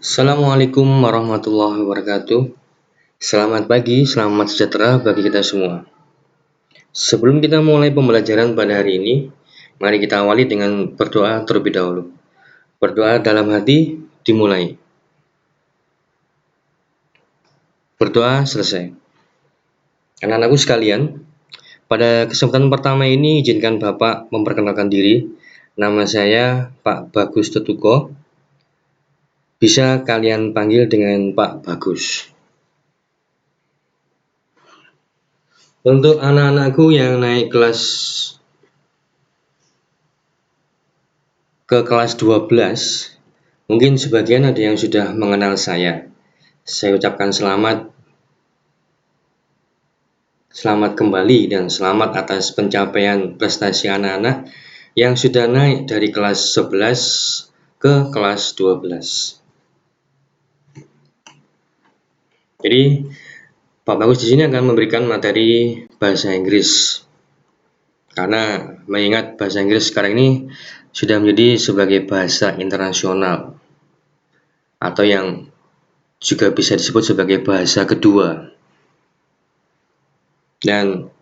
Assalamualaikum warahmatullahi wabarakatuh. Selamat pagi, selamat sejahtera bagi kita semua. Sebelum kita mulai pembelajaran pada hari ini, mari kita awali dengan berdoa terlebih dahulu. Berdoa dalam hati dimulai. Berdoa selesai. Anak-anakku sekalian, pada kesempatan pertama ini izinkan Bapak memperkenalkan diri. Nama saya Pak Bagus Tetuko. Bisa kalian panggil dengan Pak Bagus. Untuk anak-anakku yang naik ke kelas 12, mungkin sebagian ada yang sudah mengenal saya. Saya ucapkan selamat kembali dan selamat atas pencapaian prestasi anak-anak yang sudah naik dari kelas 11 ke kelas 12. Jadi, Pak Bagus di sini akan memberikan materi bahasa Inggris. Karena mengingat bahasa Inggris sekarang ini sudah menjadi sebagai bahasa internasional atau yang juga bisa disebut sebagai bahasa kedua. Dan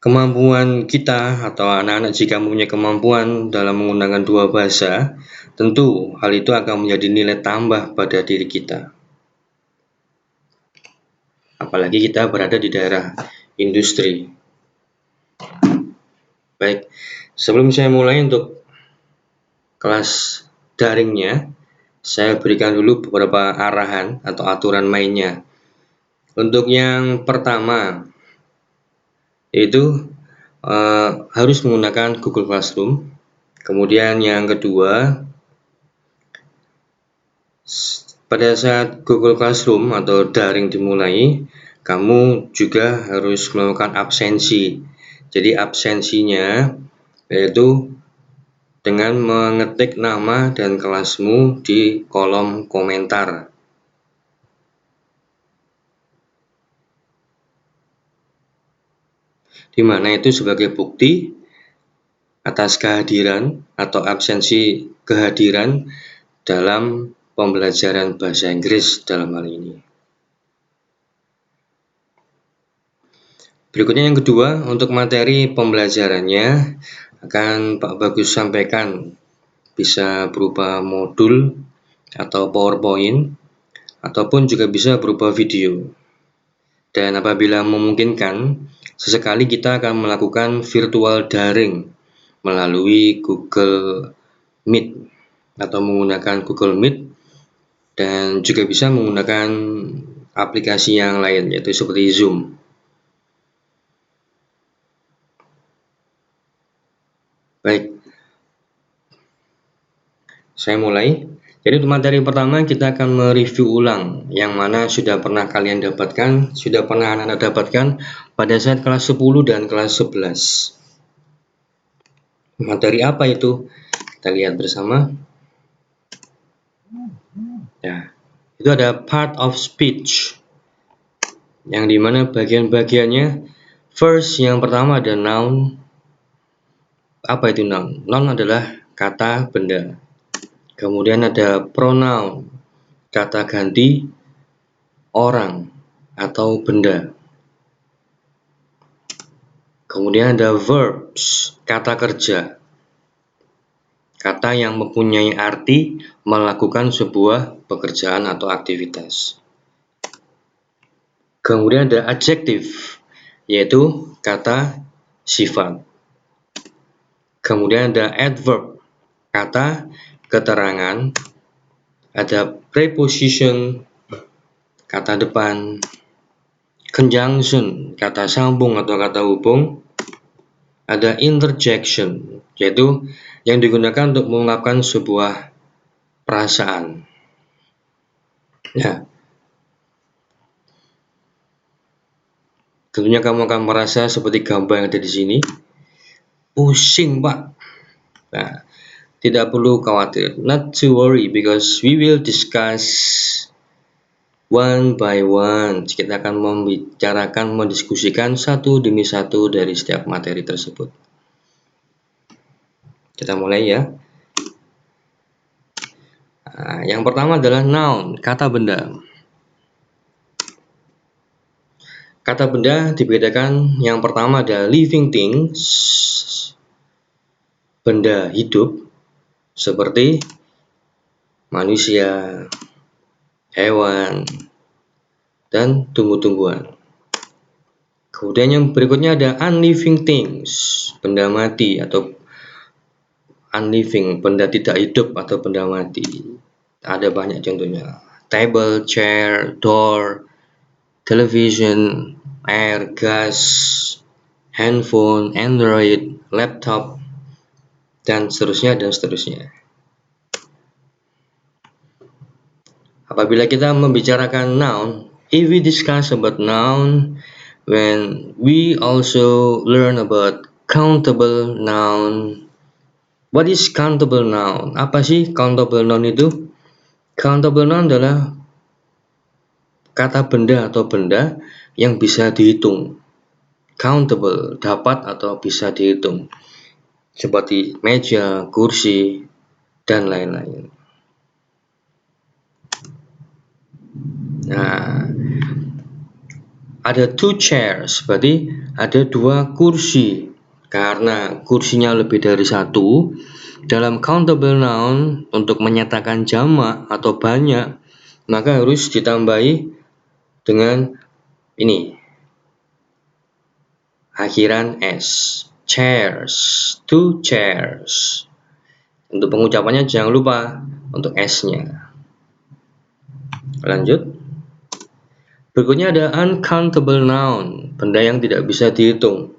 kemampuan kita atau anak-anak jika mempunyai kemampuan dalam menggunakan dua bahasa, tentu hal itu akan menjadi nilai tambah pada diri kita. Apalagi kita berada di daerah industri. Baik, sebelum saya mulai untuk kelas daringnya, saya berikan dulu beberapa arahan atau aturan mainnya. Untuk yang pertama, yaitu harus menggunakan Google Classroom. Kemudian yang kedua, pada saat Google Classroom atau daring dimulai, kamu juga harus melakukan absensi. Jadi absensinya yaitu dengan mengetik nama dan kelasmu di kolom komentar. Di mana itu sebagai bukti atas kehadiran atau absensi kehadiran dalam pembelajaran bahasa Inggris dalam hal ini. Berikutnya yang kedua, untuk materi pembelajarannya akan Pak Bagus sampaikan bisa berupa modul atau PowerPoint ataupun juga bisa berupa video. Dan apabila memungkinkan, sesekali kita akan melakukan virtual daring melalui Google Meet atau menggunakan Google Meet dan juga bisa menggunakan aplikasi yang lain yaitu seperti Zoom. Baik, saya mulai. Jadi untuk materi pertama kita akan mereview ulang yang mana sudah pernah kalian dapatkan, sudah pernah anak-anak dapatkan pada saat kelas 10 dan kelas 11. Materi apa itu? Kita lihat bersama. Nah, itu ada part of speech yang dimana bagian-bagiannya first yang pertama ada noun. Apa itu noun? Noun adalah kata benda. Kemudian ada pronoun, kata ganti orang atau benda. Kemudian ada verbs, kata kerja, kata yang mempunyai arti melakukan sebuah pekerjaan atau aktivitas. Kemudian ada adjective, yaitu kata sifat. Kemudian ada adverb, kata keterangan. Ada preposition, kata depan. Conjunction, kata sambung atau kata hubung. Ada interjection, yaitu yang digunakan untuk mengungkapkan sebuah perasaan. Ya, tentunya kamu akan merasa seperti gambar yang ada di sini. Pusing, Pak. Nah, tidak perlu khawatir. Not to worry because we will discuss one by one. Kita akan mendiskusikan satu demi satu dari setiap materi tersebut. Kita mulai ya. Nah, yang pertama adalah noun, kata benda. Kata benda dibedakan, yang pertama ada living things, benda hidup seperti manusia, hewan, dan tumbuh-tumbuhan. Kemudian yang berikutnya ada unliving things, benda mati atau unliving, benda tidak hidup atau benda mati. Ada banyak contohnya. Table, chair, door, television, air, gas, handphone, Android, laptop, dan seterusnya dan seterusnya. Apabila kita membicarakan noun, if we discuss about noun, when we also learn about countable noun. What is countable noun? Apa sih countable noun itu? Countable noun adalah kata benda atau benda yang bisa dihitung. Countable, dapat atau bisa dihitung. Seperti meja, kursi, dan lain-lain. Nah, ada two chairs, berarti ada dua kursi. Karena kursinya lebih dari satu, dalam countable noun untuk menyatakan jamak atau banyak, maka harus ditambahi dengan ini, akhiran s. Chairs, two chairs. Untuk pengucapannya jangan lupa untuk s-nya. Lanjut. Berikutnya ada uncountable noun, benda yang tidak bisa dihitung.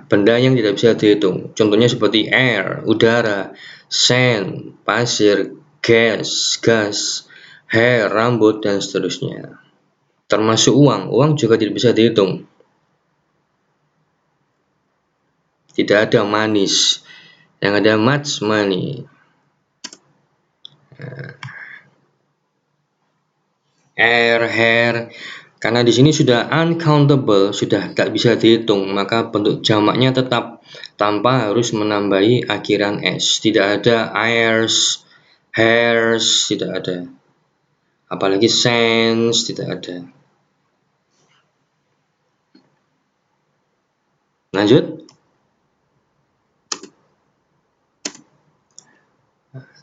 Benda yang tidak bisa dihitung. Contohnya seperti air, udara, sand, pasir, gas, hair, rambut, dan seterusnya. Termasuk uang. Uang juga tidak bisa dihitung. Tidak ada manis. Yang ada much money. Air, hair. Karena di sini sudah uncountable, sudah tak bisa dihitung, maka bentuk jamaknya tetap tanpa harus menambahi akhiran s. Tidak ada airs, hairs, tidak ada. Apalagi sands, tidak ada. Lanjut.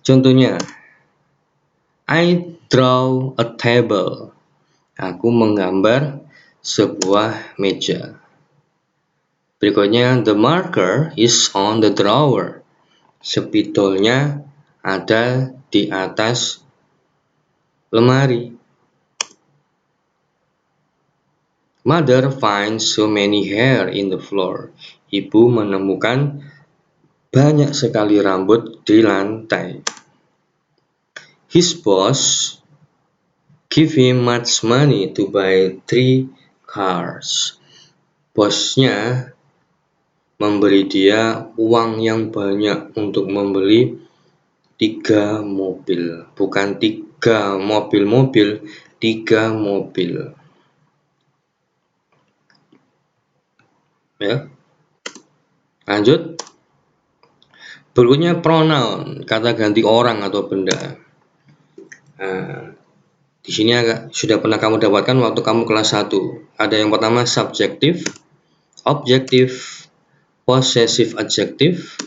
Contohnya, I draw a table. Aku menggambar sebuah meja. Berikutnya, the marker is on the drawer. Spidolnya ada di atas lemari. Mother finds so many hair in the floor. Ibu menemukan banyak sekali rambut di lantai. His boss give him much money to buy 3 cars. Bosnya memberi dia uang yang banyak untuk membeli 3 mobil. Bukan 3 mobil-mobil, 3 mobil. Ya. Lanjut. Berikutnya pronoun, kata ganti orang atau benda. Nah, di sini sudah pernah kamu dapatkan waktu kamu kelas 1. Ada yang pertama subjektif, objektif, possessive adjektif,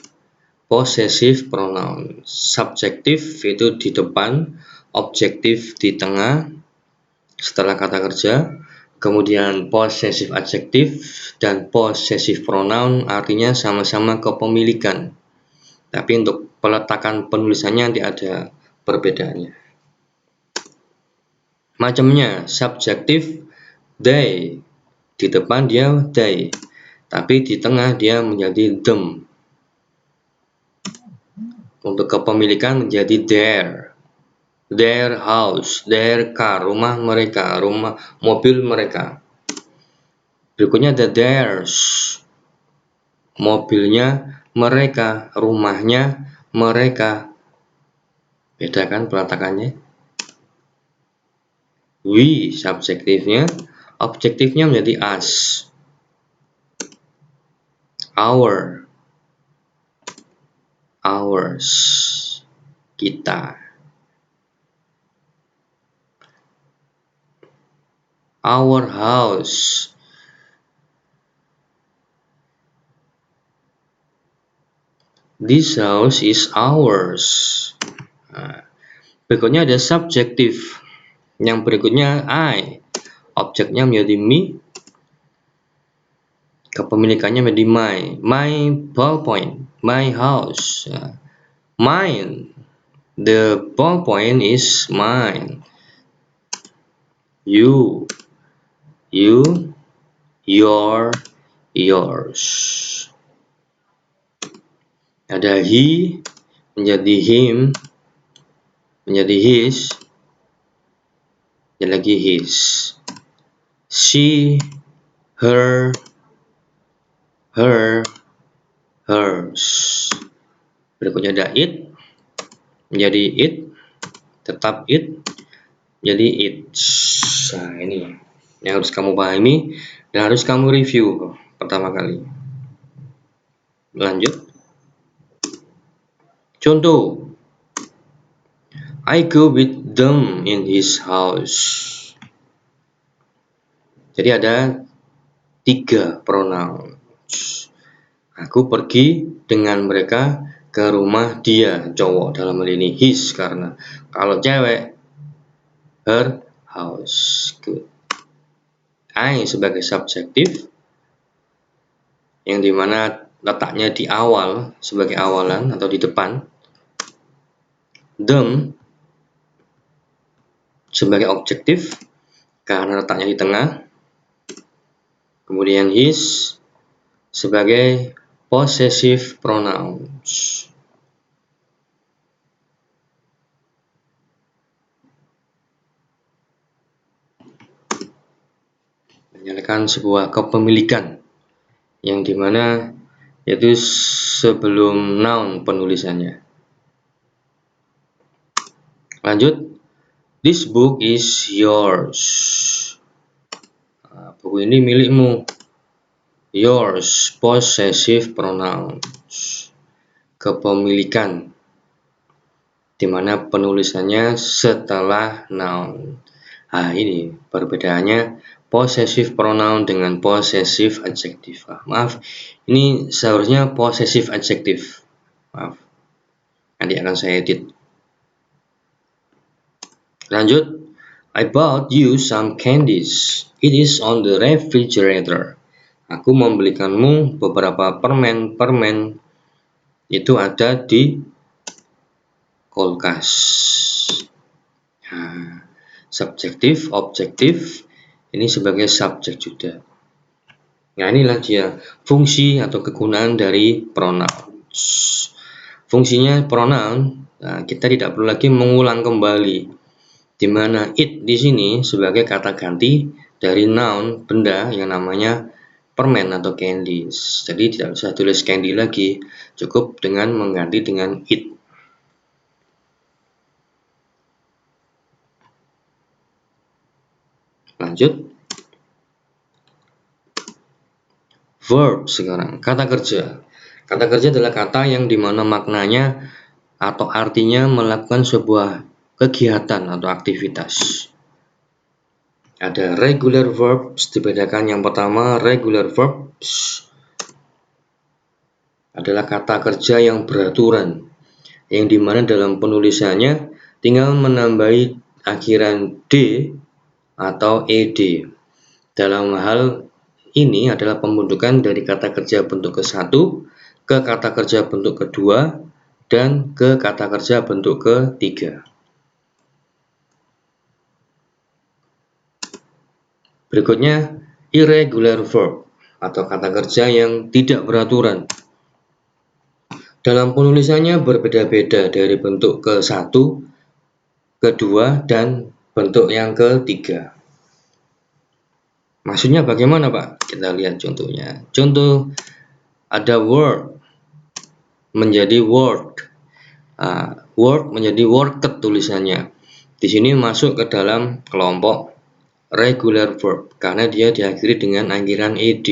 possessive pronoun. Subjektif itu di depan, objektif di tengah setelah kata kerja, kemudian possessive adjektif dan possessive pronoun artinya sama-sama kepemilikan. Tapi untuk peletakan penulisannya nanti ada perbedaannya. Macamnya subjektif they, di depan dia they, tapi di tengah dia menjadi them. Untuk kepemilikan menjadi their house, their car, rumah mereka, mobil mereka. Berikutnya ada theirs, mobilnya mereka, rumahnya mereka. Bedakan peletakannya. We subjektifnya, objektifnya menjadi us, our, ours. kita. Our house. This house is ours. Nah, berikutnya ada subjektif. Yang berikutnya I. Objeknya menjadi me. Kepemilikannya menjadi my. My ballpoint. My house. Mine. The ballpoint is mine. You. You. Your. Yours. Ada he menjadi him, menjadi his, dan lagi his. She, her, hers. Berikutnya ada it menjadi it, tetap it, jadi its. Nah, ini yang harus kamu pahami dan harus kamu review pertama kali. Lanjut. Contoh, I go with them in his house. Jadi ada 3 pronoun. Aku pergi dengan mereka ke rumah dia, cowok dalam hal ini his, karena kalau cewek her house. Good. I sebagai subjektif yang dimana letaknya di awal sebagai awalan atau di depan. Them sebagai objektif karena letaknya di tengah. Kemudian his sebagai possessive pronouns. Menyatakan sebuah kepemilikan yang dimana yaitu sebelum noun penulisannya. Lanjut, this book is yours. Nah, buku ini milikmu. Yours, possessive pronouns. Kepemilikan, dimana penulisannya setelah noun. Nah, ini perbedaannya possessive pronoun dengan possessive adjective. Maaf, ini seharusnya possessive adjective. Maaf, nanti akan saya edit. Lanjut, I bought you some candies. It is on the refrigerator. Aku membelikanmu beberapa permen-permen. Itu ada di kulkas. Nah, subjektif, objektif, ini sebagai subjek juga. Nah, inilah dia fungsi atau kegunaan dari pronouns. Fungsinya pronoun, nah, kita tidak perlu lagi mengulang kembali. Di mana it di sini sebagai kata ganti dari noun benda yang namanya permen atau candies. Jadi tidak usah tulis candy lagi, cukup dengan mengganti dengan it. Lanjut. Verb sekarang, kata kerja. Kata kerja adalah kata yang dimana maknanya atau artinya melakukan sebuah kegiatan atau aktivitas. Ada regular verbs, dibedakan yang pertama, regular verbs adalah kata kerja yang beraturan, yang dimana dalam penulisannya tinggal menambahi akhiran d atau ed. Dalam hal ini adalah pembentukan dari kata kerja bentuk ke-1 ke kata kerja bentuk kedua dan ke kata kerja bentuk ketiga. Berikutnya, irregular verb atau kata kerja yang tidak beraturan. Dalam penulisannya berbeda-beda dari bentuk ke-1, kedua, dan bentuk yang ketiga. Maksudnya bagaimana, Pak? Kita lihat contohnya. Contoh, ada word menjadi word. Word menjadi worked tulisannya. Di sini masuk ke dalam kelompok regular verb karena dia diakhiri dengan akhiran ed.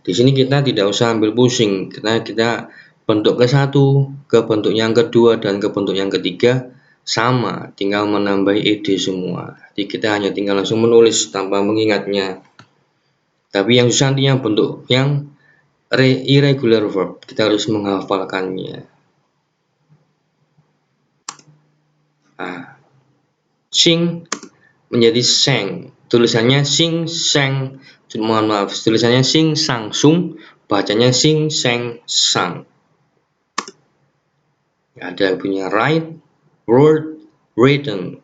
Di sini kita tidak usah ambil pusing karena kita bentuk ke satu, ke bentuk yang kedua, dan ke bentuk yang ketiga sama, tinggal menambah ed semua. Jadi kita hanya tinggal langsung menulis tanpa mengingatnya. Tapi yang susah nantinya bentuk yang irregular verb, kita harus menghafalkannya. Sing menjadi sang, tulisannya sing sang, mohon maaf, tulisannya sing sang sung, bacanya sing sang sang. Ada punya write, wrote, written,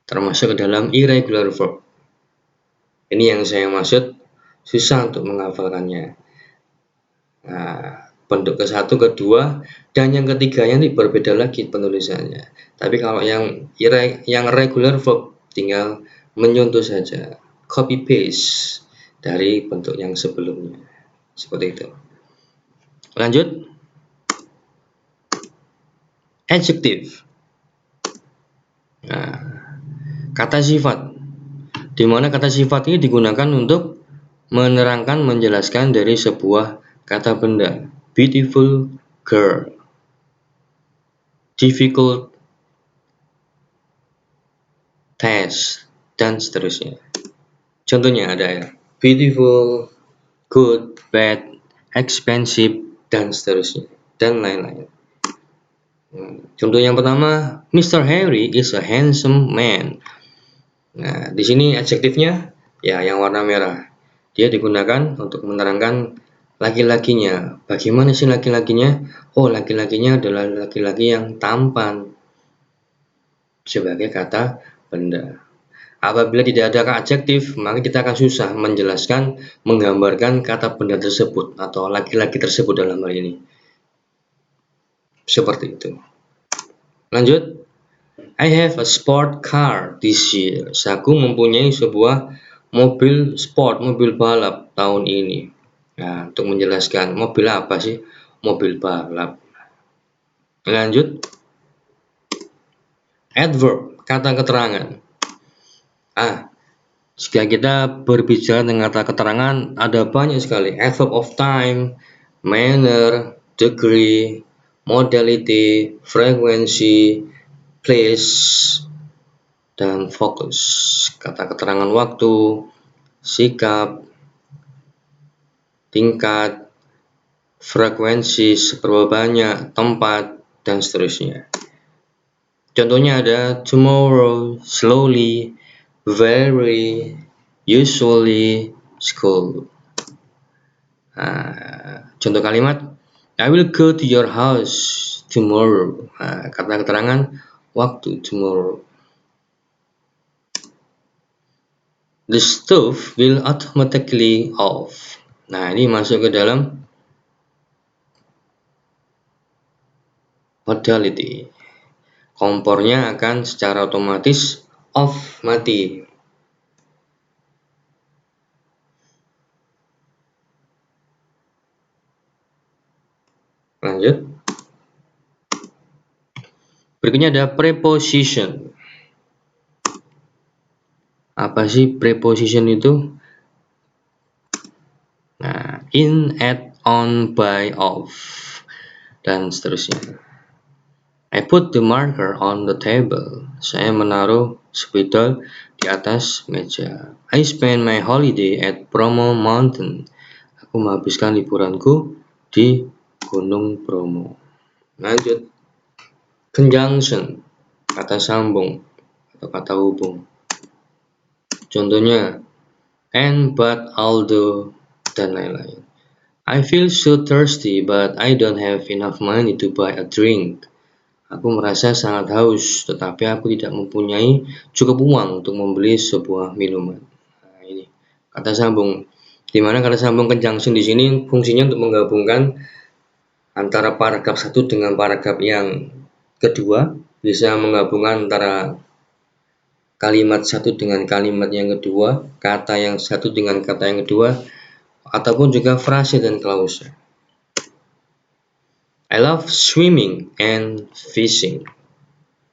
termasuk ke dalam irregular verb. Ini yang saya maksud susah untuk menghafalkannya. Bentuk ke satu, kedua, dan yang ketiganya ini berbeda lagi penulisannya. Tapi kalau yang regular verb tinggal menyontoh saja, copy paste dari bentuk yang sebelumnya, seperti itu. Lanjut, adjective. Kata sifat, di mana kata sifat ini digunakan untuk menerangkan, menjelaskan dari sebuah kata benda. Beautiful girl, difficult task, dan seterusnya. Contohnya ada ya, beautiful, good, bad, expensive, dan seterusnya, dan lain-lain. Contoh yang pertama, Mr. Harry is a handsome man. Nah, di sini adjektifnya ya yang warna merah. Dia digunakan untuk menerangkan laki-lakinya. Bagaimana sih laki-lakinya? Oh, laki-lakinya adalah laki-laki yang tampan, sebagai kata benda. Apabila tidak ada adjektif, maka kita akan susah menjelaskan, menggambarkan kata benda tersebut atau laki-laki tersebut dalam hal ini. Seperti itu. Lanjut. I have a sport car this year. Aku mempunyai sebuah mobil sport, mobil balap tahun ini. Nah, untuk menjelaskan mobil apa sih? Mobil balap. Lanjut. Adverb, kata keterangan. Jika kita berbicara dengan kata keterangan, ada banyak sekali. Adverb of time, manner, degree, modality, frequency, place, dan focus. Kata keterangan waktu, sikap, tingkat, frekuensi, seberapa banyak, tempat, dan seterusnya. Contohnya ada tomorrow, slowly, very, usually, school. Contoh kalimat, I will go to your house tomorrow. Kata keterangan waktu, tomorrow. The stove will automatically off. Nah, ini masuk ke dalam modality. Kompornya akan secara otomatis off, mati. Lanjut. Berikutnya ada preposition. Apa sih preposition itu? Nah, in, at, on, by, of, dan seterusnya. I put the marker on the table. Saya menaruh spidol di atas meja. I spend my holiday at Bromo Mountain. Aku menghabiskan liburanku di Gunung Bromo. Lanjut. Conjunction, kata sambung atau kata hubung. Contohnya, and, but, although, dan lain-lain. I feel so thirsty, but I don't have enough money to buy a drink. Aku merasa sangat haus, tetapi aku tidak mempunyai cukup uang untuk membeli sebuah minuman. Nah, ini kata sambung. Di mana kata sambung conjunction di sini fungsinya untuk menggabungkan antara paragraf satu dengan paragraf yang kedua, bisa menggabungkan antara kalimat satu dengan kalimat yang kedua, kata yang satu dengan kata yang kedua, ataupun juga frase dan klause. I love swimming and fishing.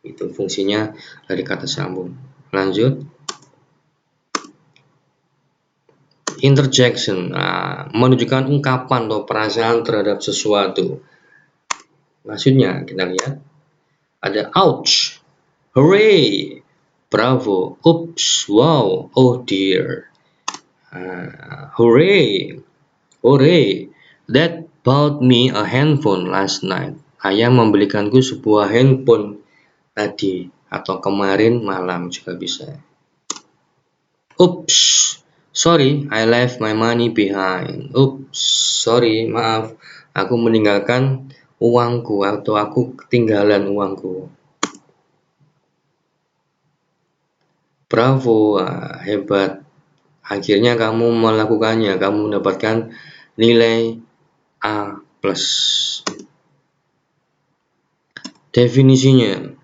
Itu fungsinya dari kata sambung. Lanjut. Interjection, menunjukkan ungkapan atau perasaan terhadap sesuatu. Maksudnya kita lihat ada ouch, hooray, bravo, oops, wow, oh dear. Hooray, Dad bought me a handphone last night. Ayah membelikanku sebuah handphone tadi atau kemarin malam juga bisa. Oops, sorry, I left my money behind. Oops, sorry, maaf, aku meninggalkan uangku atau aku ketinggalan uangku. Bravo, hebat. Akhirnya kamu melakukannya, kamu mendapatkan nilai A+. Definisinya,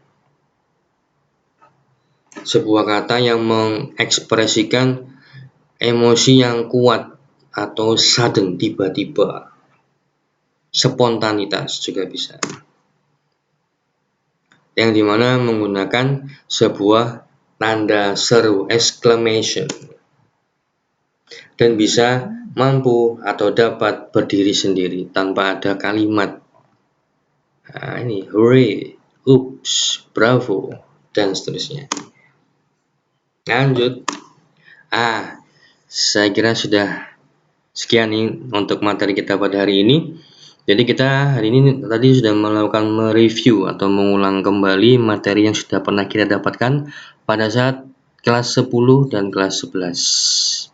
sebuah kata yang mengekspresikan emosi yang kuat atau sudden, tiba-tiba. Spontanitas juga bisa. Yang dimana menggunakan sebuah tanda seru, exclamation. Dan bisa mampu atau dapat berdiri sendiri tanpa ada kalimat. Ini hooray, oops, bravo, dan seterusnya. Lanjut. Saya kira sudah sekian nih untuk materi kita pada hari ini. Jadi kita hari ini tadi sudah melakukan mereview atau mengulang kembali materi yang sudah pernah kita dapatkan pada saat kelas 10 dan kelas 11.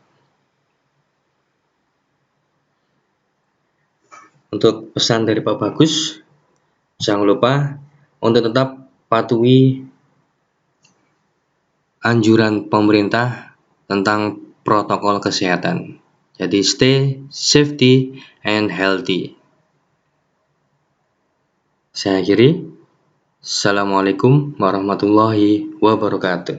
Untuk pesan dari Pak Bagus, jangan lupa untuk tetap patuhi anjuran pemerintah tentang protokol kesehatan. Jadi stay safety and healthy. Saya akhiri. Assalamualaikum warahmatullahi wabarakatuh.